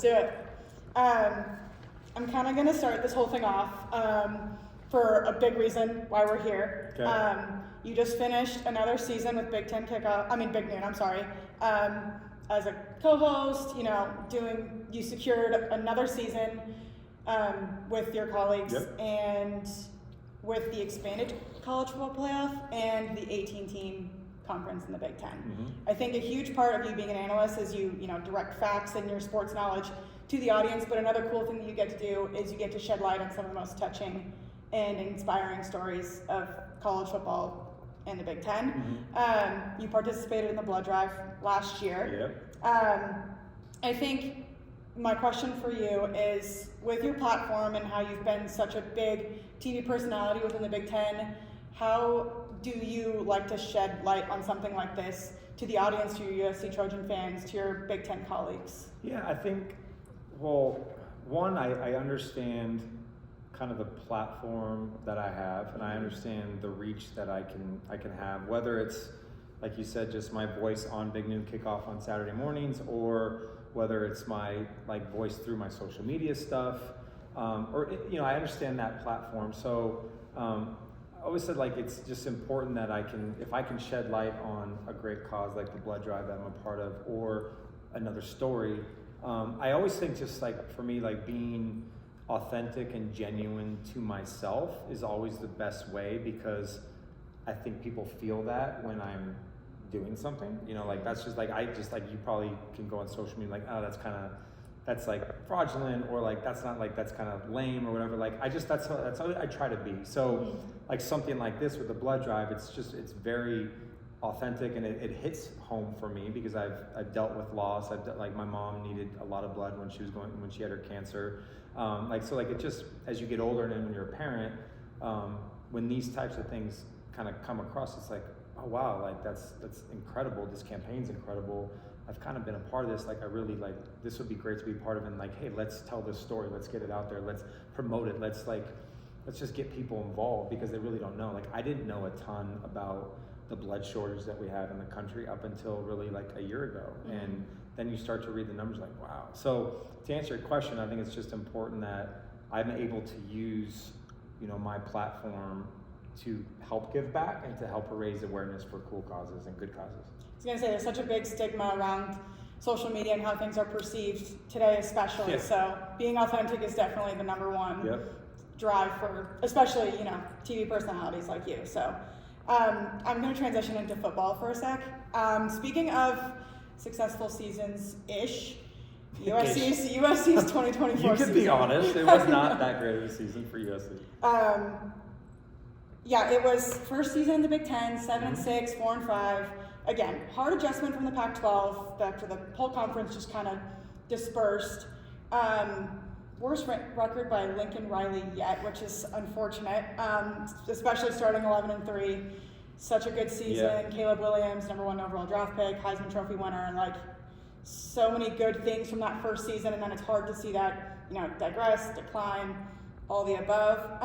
Do it. I'm kind of going to start this whole thing off for a big reason why we're here. Okay. You just finished another season with Big Noon, I'm sorry. As a co-host, you secured another season with your colleagues. Yep. And with the expanded college football playoff and the 18-team conference in the Big Ten. Mm-hmm. I think a huge part of you being an analyst is you direct facts and your sports knowledge to the audience, but another cool thing that you get to do is you get to shed light on some of the most touching and inspiring stories of college football and the Big Ten. Mm-hmm. You participated in the blood drive last year. Yep. I think my question for you is, with your platform and how you've been such a big TV personality within the Big Ten, how do you like to shed light on something like this to the audience, to your USC Trojan fans, to your Big Ten colleagues? Yeah, I think, well, one, I understand kind of the platform that I have, and I understand the reach that I can have, whether it's, like you said, just my voice on Big Noon Kickoff on Saturday mornings, or whether it's my voice through my social media stuff, I understand that platform. So I always said it's just important that if I can shed light on a great cause like the blood drive that I'm a part of, or another story. I always think just for me, being authentic and genuine to myself is always the best way, because I think people feel that when I'm doing something, that's just you probably can go on social media that's fraudulent, or that's not that's kind of lame or whatever. That's how I try to be. So something like this with the blood drive, it's very authentic, and it hits home for me because I've dealt with loss. My mom needed a lot of blood when she had her cancer. It just, as you get older and then when you're a parent, when these types of things kind of come across, it's oh wow, that's incredible. This campaign's incredible. I've kind of been a part of this. I really this would be great to be part of, and hey, let's tell this story. Let's get it out there. Let's promote it. Let's just get people involved, because they really don't know. I didn't know a ton about the blood shortage that we have in the country up until really a year ago. Mm-hmm. And then you start to read the numbers wow. So to answer your question, I think it's just important that I'm able to use, my platform to help give back and to help raise awareness for cool causes and good causes. I was going to say, there's such a big stigma around social media and how things are perceived today, especially. Yeah. So being authentic is definitely the number one drive for, especially, TV personalities like you. So I'm going to transition into football for a sec. Speaking of successful seasons-ish, USC's 2024 season. You could be honest, it was not that great of a season for USC. Yeah, it was first season in the Big Ten, 7-6, 4-5. Again, hard adjustment from the Pac-12 after the whole conference just kind of dispersed. Worst record by Lincoln Riley yet, which is unfortunate, especially starting 11-3. Such a good season. Yeah. Caleb Williams, number 1 overall draft pick, Heisman Trophy winner, so many good things from that first season, and then it's hard to see that, digress, decline, all the above.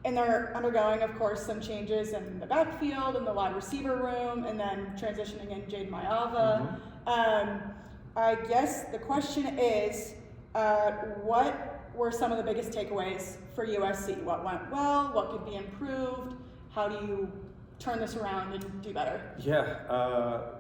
And they're undergoing, of course, some changes in the backfield and the wide receiver room, and then transitioning in Jade Mayava. Mm-hmm. I guess the question is, what were some of the biggest takeaways for USC? What went well? What could be improved? How do you turn this around and do better? Yeah,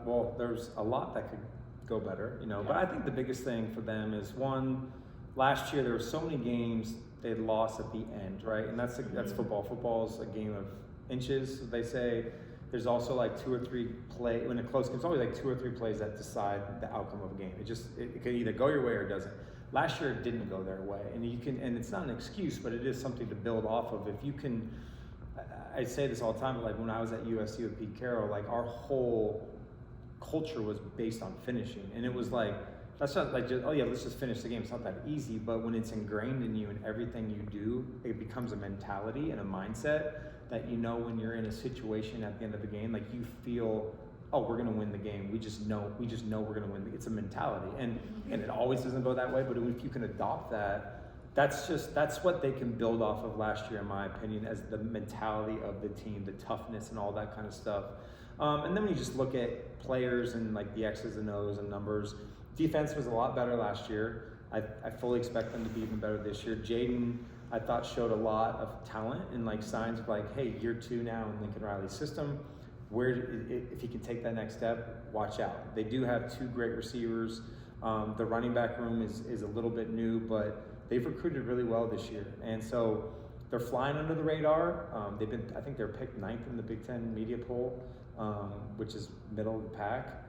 well, there's a lot that could go better, but I think the biggest thing for them is, one, last year there were so many games they lost at the end, right? And that's football. Football's a game of inches, they say. There's also 2 or 3 plays, when a close game, it's always 2 or 3 plays that decide the outcome of a game. It can either go your way or it doesn't. Last year it didn't go their way, and it's not an excuse, but it is something to build off of. If you can, I say this all the time, but when I was at USC with Pete Carroll, our whole culture was based on finishing, and it was that's not just, oh yeah, let's just finish the game. It's not that easy, but when it's ingrained in you and everything you do, it becomes a mentality and a mindset that when you're in a situation at the end of the game, you feel, oh, we're gonna win the game. We just know we're gonna win. It's a mentality, and it always doesn't go that way. But if you can adopt that, that's what they can build off of last year, in my opinion, as the mentality of the team, the toughness and all that kind of stuff. And then when you just look at players and the X's and O's and numbers, defense was a lot better last year. I fully expect them to be even better this year. Jaden, I thought, showed a lot of talent and like signs of like, hey, year 2 now in Lincoln Riley's system. Where if he can take that next step, watch out. They do have 2 great receivers. The running back room is a little bit new, but they've recruited really well this year, and so they're flying under the radar. I think they're picked 9th in the Big Ten media poll, which is middle of the pack.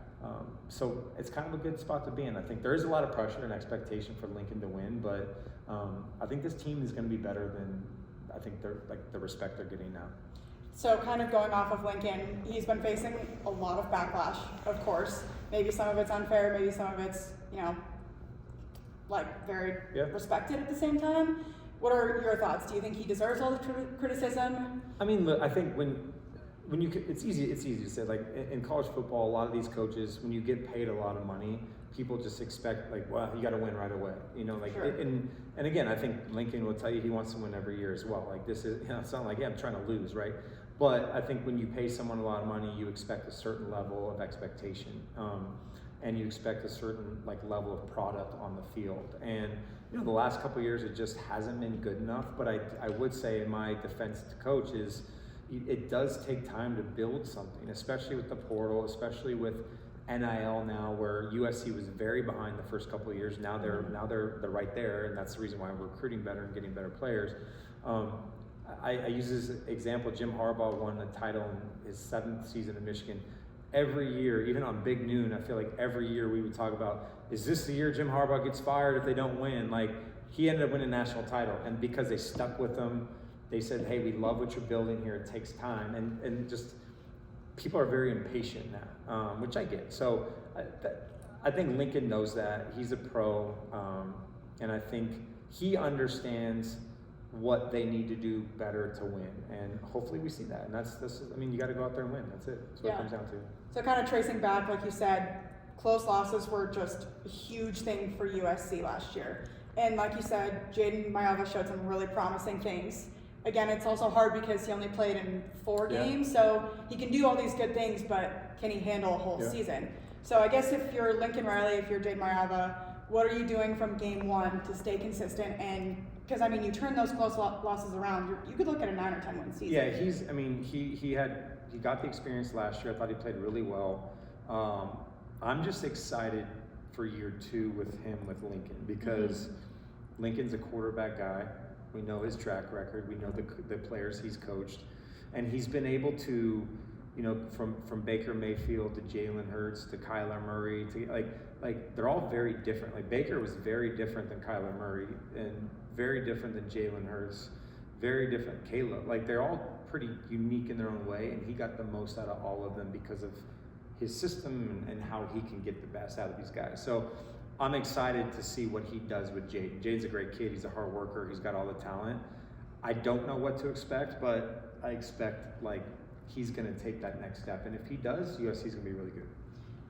So it's kind of a good spot to be in. I think there is a lot of pressure and expectation for Lincoln to win, but I think this team is going to be better than I think they're like the respect they're getting now. So kind of going off of Lincoln, he's been facing a lot of backlash, of course. Maybe some of it's unfair, maybe some of it's, like very respected at the same time. What are your thoughts? Do you think he deserves all the criticism? I mean, look, I think when you it's easy to say, like in college football, a lot of these coaches, when you get paid a lot of money, people just expect like, well, you got to win right away, Sure. And again, I think Lincoln will tell you he wants to win every year as well. Like this is, it's not like, yeah, I'm trying to lose, right? But I think when you pay someone a lot of money, you expect a certain level of expectation, and you expect a certain like level of product on the field. And the last couple of years, it just hasn't been good enough. But I would say in my defense to coach is, it does take time to build something, especially with the portal, especially with NIL now, where USC was very behind the first couple of years. Now they're right there, and that's the reason why we're recruiting better and getting better players. I use this example. Jim Harbaugh won the title in his 7th season in Michigan. Every year, even on Big Noon, I feel like every year we would talk about, is this the year Jim Harbaugh gets fired if they don't win? Like, he ended up winning a national title, and because they stuck with him, they said, hey, we love what you're building here, it takes time, and just people are very impatient now, which I get. So I think Lincoln knows that. He's a pro, and I think he understands what they need to do better to win, and hopefully we see that. And that's I mean, you got to go out there and win. That's it. That's what it comes down to. So kind of tracing back, like you said, close losses were just a huge thing for USC last year. And like you said, Jaden Mayava showed some really promising things. Again, it's also hard because he only played in 4 games, so he can do all these good things, but can he handle a whole season? So I guess if you're Lincoln Riley, if you're Jaden Mayava, what are you doing from game 1 to stay consistent? And because I mean, you turn those close losses around, you could look at a 9 or 10 win season. Yeah, he got the experience last year. I thought he played really well. I'm just excited for year 2 with him with Lincoln, because Lincoln's a quarterback guy. We know his track record. We know the players he's coached, and he's been able to, from Baker Mayfield to Jalen Hurts to Kyler Murray to like they're all very different. Like Baker was very different than Kyler Murray, and very different than Jalen Hurts, very different Caleb. Like they're all pretty unique in their own way, and he got the most out of all of them because of his system and how he can get the best out of these guys. So I'm excited to see what he does with Jaden. Jaden's a great kid. He's a hard worker. He's got all the talent. I don't know what to expect, but I expect like he's going to take that next step. And if he does, USC's going to be really good.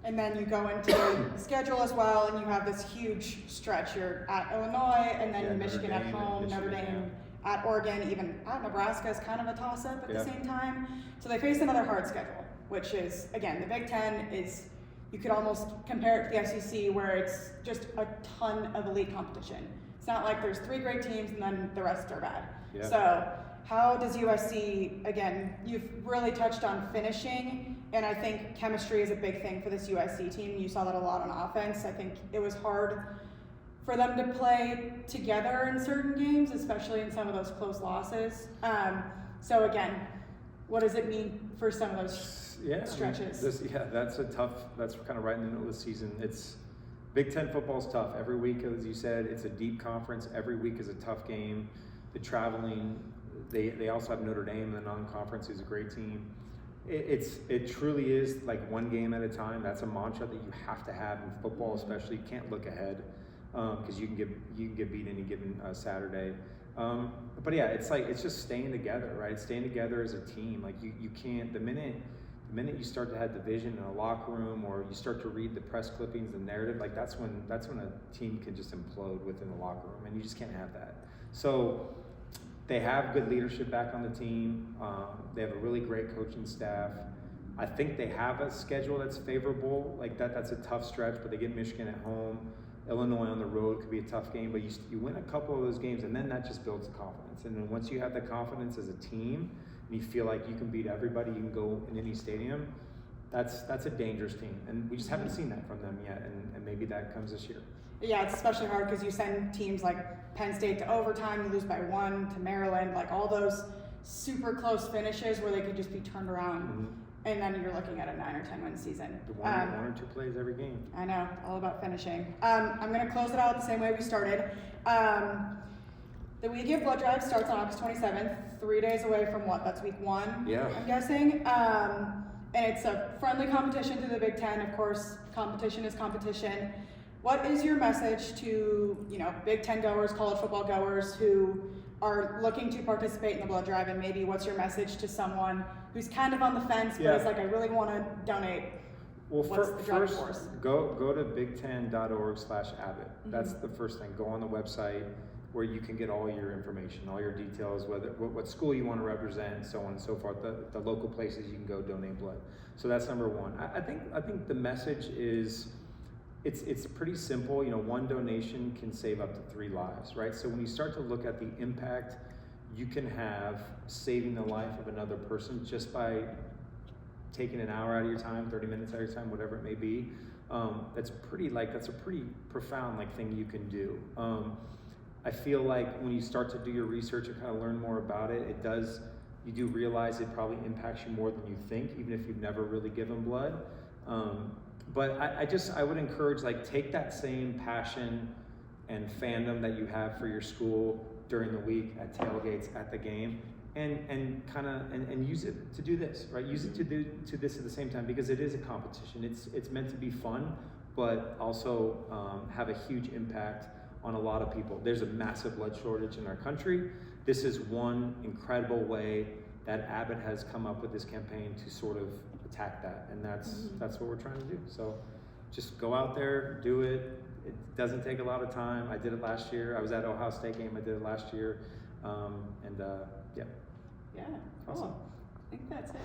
And then you go into the schedule as well, and you have this huge stretch. You're at Illinois, and then Michigan at home, Notre Dame at Oregon, even at Nebraska is kind of a toss-up at the same time. So they face another hard schedule, which is, again, the Big Ten is, you could almost compare it to the SEC, where it's just a ton of elite competition. It's not like there's 3 great teams and then the rest are bad. Yeah. So how does USC, again, you've really touched on finishing, and I think chemistry is a big thing for this USC team. You saw that a lot on offense. I think it was hard for them to play together in certain games, especially in some of those close losses. So again, what does it mean for some of those stretches? That's kind of right in the middle of the season. It's Big Ten football's tough. Every week, as you said, it's a deep conference. Every week is a tough game. The traveling, they also have Notre Dame in the non-conference, who's a great team. It truly is like one game at a time. That's a mantra that you have to have in football, especially. You can't look ahead because you can get beat any given Saturday. But yeah, it's just staying together, right? Staying together as a team. Like you can't, the minute you start to have division in a locker room, or you start to read the press clippings, the narrative, like that's when a team can just implode within the locker room, and you just can't have that. So they have good leadership back on the team. They have a really great coaching staff. I think they have a schedule that's favorable. Like that's a tough stretch, but they get Michigan at home. Illinois on the road could be a tough game, but you win a couple of those games, and then that just builds confidence. And then once you have the confidence as a team, and you feel like you can beat everybody, you can go in any stadium, that's a dangerous team. And we just haven't seen that from them yet, and maybe that comes this year. Yeah, it's especially hard because you send teams like Penn State to overtime, you lose by 1 to Maryland, like all those super close finishes where they could just be turned around. And then you're looking at a 9 or 10 win season. One or two plays every game. I know, all about finishing. I'm going to close it out the same way we started. The We Give Blood Drive starts on August 27th, 3 days away from what? That's week 1, Yeah. I'm guessing. And it's a friendly competition through the Big Ten. Of course, competition is competition. What is your message to, Big Ten goers, college football goers who are looking to participate in the blood drive, and maybe what's your message to someone who's kind of on the fence, but is like, I really want to donate? Well, first, force? go to big10.org/Abbott. That's the first thing. Go on the website where you can get all your information, all your details, what school you want to represent, so on and so forth, the local places you can go donate blood. So that's number one. I think the message is, it's pretty simple. One donation can save up to 3 lives, right? So when you start to look at the impact you can have saving the life of another person just by taking an hour out of your time, 30 minutes out of your time, whatever it may be, that's a pretty profound thing you can do. I feel like when you start to do your research and kind of learn more about it, you do realize it probably impacts you more than you think, even if you've never really given blood. But I would encourage, take that same passion and fandom that you have for your school during the week at tailgates, at the game, and use it to do this, right? Use it to do this at the same time, because it is a competition. It's meant to be fun, but also have a huge impact on a lot of people. There's a massive blood shortage in our country. This is one incredible way that Abbott has come up with this campaign to sort of attack that, and that's what we're trying to do. So just go out there, do it. It doesn't take a lot of time. I did it last year. I was at Ohio State game. I did it last year, yeah. Yeah, cool. Awesome. I think that's it.